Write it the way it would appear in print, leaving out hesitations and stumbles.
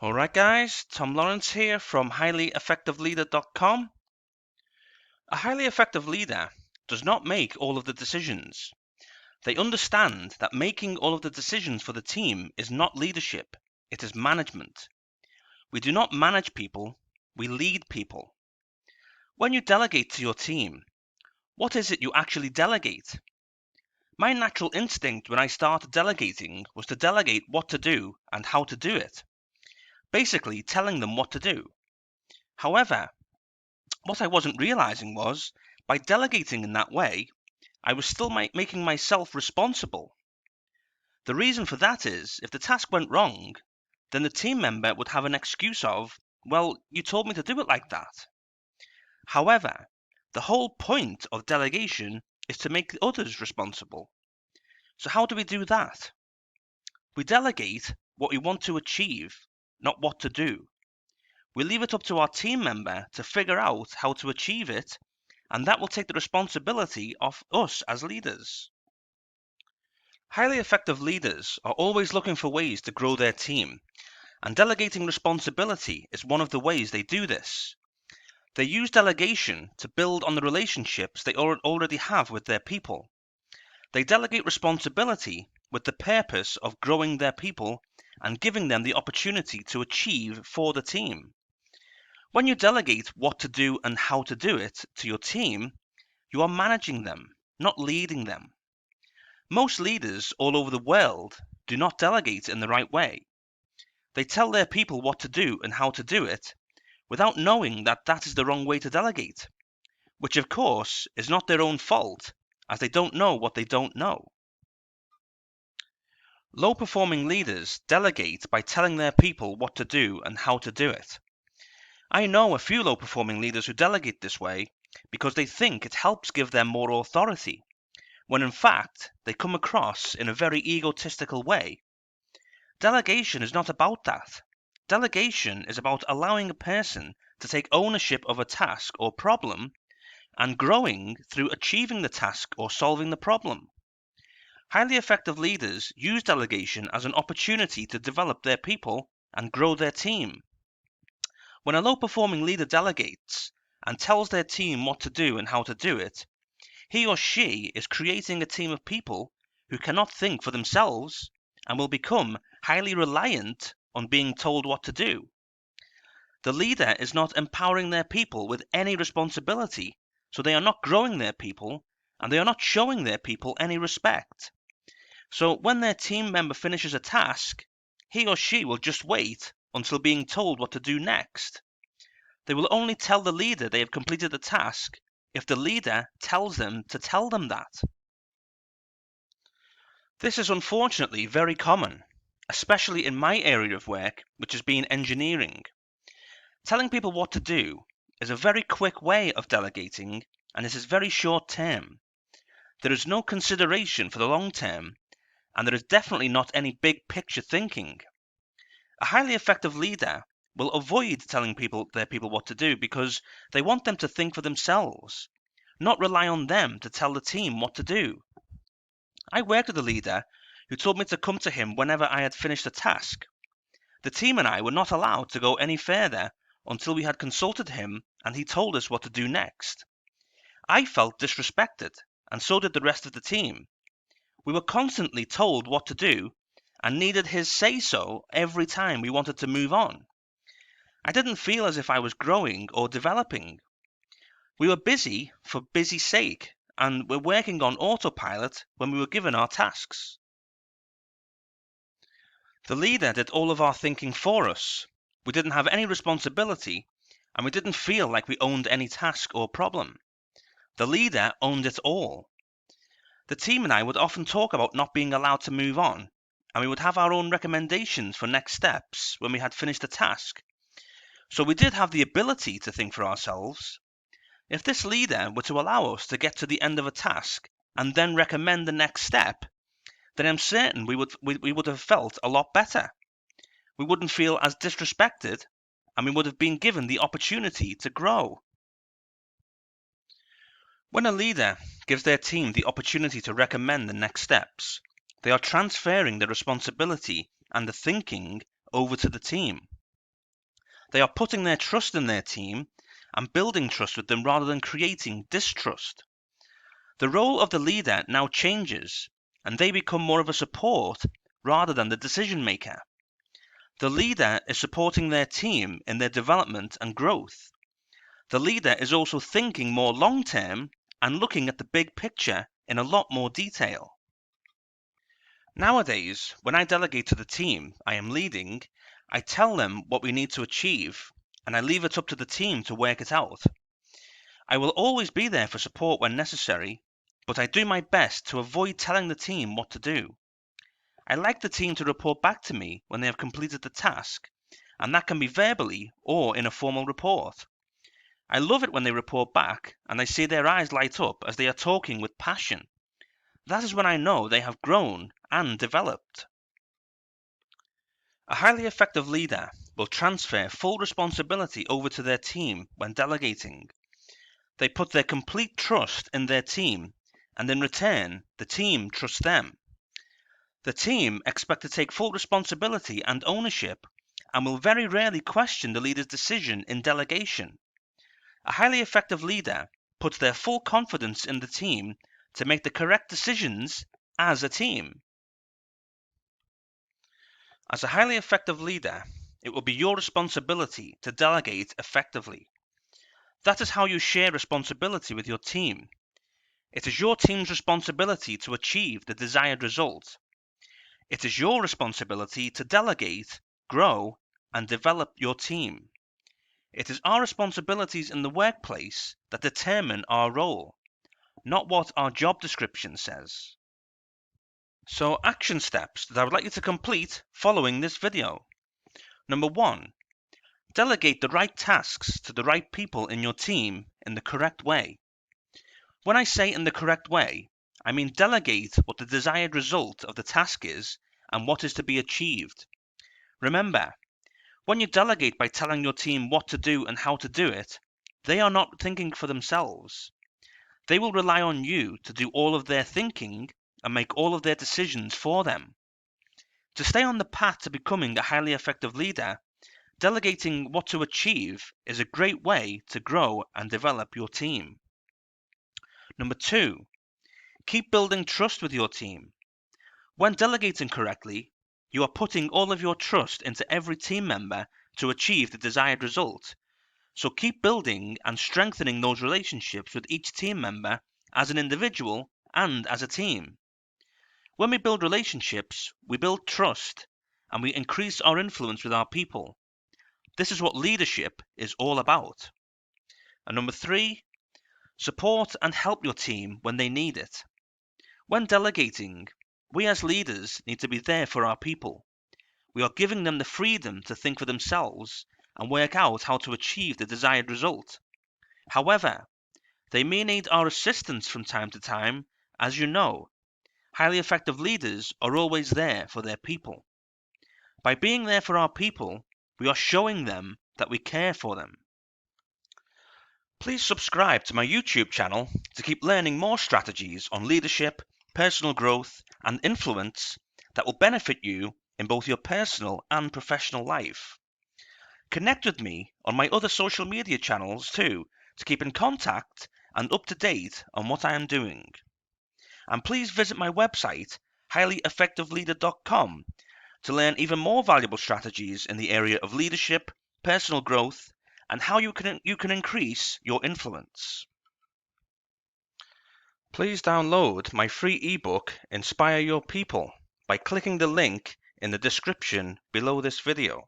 Alright guys, Tom Lawrence here from highlyeffectiveleader.com. A highly effective leader does not make all of the decisions. They understand that making all of the decisions for the team is not leadership, it is management. We do not manage people, we lead people. When you delegate to your team, what is it you actually delegate? My natural instinct when I started delegating was to delegate what to do and how to do it. Basically telling them what to do. However, what I wasn't realizing was, by delegating in that way, I was still making myself responsible. The reason for that is, if the task went wrong, then the team member would have an excuse of, well, you told me to do it like that. However, the whole point of delegation is to make others responsible. So how do we do that? We delegate what we want to achieve, not what to do. We leave it up to our team member to figure out how to achieve it, and that will take the responsibility off us as leaders. Highly effective leaders are always looking for ways to grow their team, and delegating responsibility is one of the ways they do this. They use delegation to build on the relationships they already have with their people. They delegate responsibility with the purpose of growing their people and giving them the opportunity to achieve for the team. When you delegate what to do and how to do it to your team, you are managing them, not leading them. Most leaders all over the world do not delegate in the right way. They tell their people what to do and how to do it without knowing that that is the wrong way to delegate, which of course is not their own fault, as they don't know what they don't know. Low-performing leaders delegate by telling their people what to do and how to do it. I know a few low-performing leaders who delegate this way because they think it helps give them more authority, when in fact they come across in a very egotistical way. Delegation is not about that. Delegation is about allowing a person to take ownership of a task or problem and growing through achieving the task or solving the problem. Highly effective leaders use delegation as an opportunity to develop their people and grow their team. When a low-performing leader delegates and tells their team what to do and how to do it, he or she is creating a team of people who cannot think for themselves and will become highly reliant on being told what to do. The leader is not empowering their people with any responsibility, so they are not growing their people and they are not showing their people any respect. So when their team member finishes a task, he or she will just wait until being told what to do next. They will only tell the leader they have completed the task if the leader tells them to tell them that. This is unfortunately very common, especially in my area of work, which has been engineering. Telling people what to do is a very quick way of delegating, and it is very short term. There is no consideration for the long term, and there is definitely not any big picture thinking. A highly effective leader will avoid telling their people what to do because they want them to think for themselves, not rely on them to tell the team what to do. I worked with a leader who told me to come to him whenever I had finished a task. The team and I were not allowed to go any further until we had consulted him and he told us what to do next. I felt disrespected, and so did the rest of the team. We were constantly told what to do and needed his say-so every time we wanted to move on. I didn't feel as if I was growing or developing. We were busy for busy's sake, and were working on autopilot when we were given our tasks. The leader did all of our thinking for us. We didn't have any responsibility, and we didn't feel like we owned any task or problem. The leader owned it all. The team and I would often talk about not being allowed to move on, and we would have our own recommendations for next steps when we had finished a task. So we did have the ability to think for ourselves. If this leader were to allow us to get to the end of a task and then recommend the next step, then I'm certain we would have felt a lot better. We wouldn't feel as disrespected, and we would have been given the opportunity to grow. When a leader gives their team the opportunity to recommend the next steps, they are transferring the responsibility and the thinking over to the team. They are putting their trust in their team and building trust with them rather than creating distrust. The role of the leader now changes, and they become more of a support rather than the decision maker. The leader is supporting their team in their development and growth. The leader is also thinking more long-term and looking at the big picture in a lot more detail. Nowadays, when I delegate to the team I am leading, I tell them what we need to achieve, and I leave it up to the team to work it out. I will always be there for support when necessary, but I do my best to avoid telling the team what to do. I like the team to report back to me when they have completed the task, and that can be verbally or in a formal report. I love it when they report back and I see their eyes light up as they are talking with passion. That is when I know they have grown and developed. A highly effective leader will transfer full responsibility over to their team when delegating. They put their complete trust in their team, and in return, the team trusts them. The team expect to take full responsibility and ownership, and will very rarely question the leader's decision in delegation. A highly effective leader puts their full confidence in the team to make the correct decisions as a team. As a highly effective leader, it will be your responsibility to delegate effectively. That is how you share responsibility with your team. It is your team's responsibility to achieve the desired result. It is your responsibility to delegate, grow, and develop your team. It is our responsibilities in the workplace that determine our role, not what our job description says. So, action steps that I would like you to complete following this video. Number 1, delegate the right tasks to the right people in your team in the correct way. When I say in the correct way, I mean delegate what the desired result of the task is and what is to be achieved. Remember, when you delegate by telling your team what to do and how to do it, they are not thinking for themselves. They will rely on you to do all of their thinking and make all of their decisions for them. To stay on the path to becoming a highly effective leader, delegating what to achieve is a great way to grow and develop your team. Number 2, keep building trust with your team. When delegating correctly, you are putting all of your trust into every team member to achieve the desired result. So keep building and strengthening those relationships with each team member as an individual and as a team. When we build relationships, we build trust and we increase our influence with our people. This is what leadership is all about. And number 3, support and help your team when they need it. When delegating, we as leaders need to be there for our people. We are giving them the freedom to think for themselves and work out how to achieve the desired result. However, they may need our assistance from time to time. As you know, highly effective leaders are always there for their people. By being there for our people, we are showing them that we care for them. Please subscribe to my YouTube channel to keep learning more strategies on leadership, personal growth, and influence that will benefit you in both your personal and professional life. Connect with me on my other social media channels too to keep in contact and up to date on what I am doing. And please visit my website, highlyeffectiveleader.com, to learn even more valuable strategies in the area of leadership, personal growth, and how you can increase your influence. Please download my free ebook, Inspire Your People, by clicking the link in the description below this video.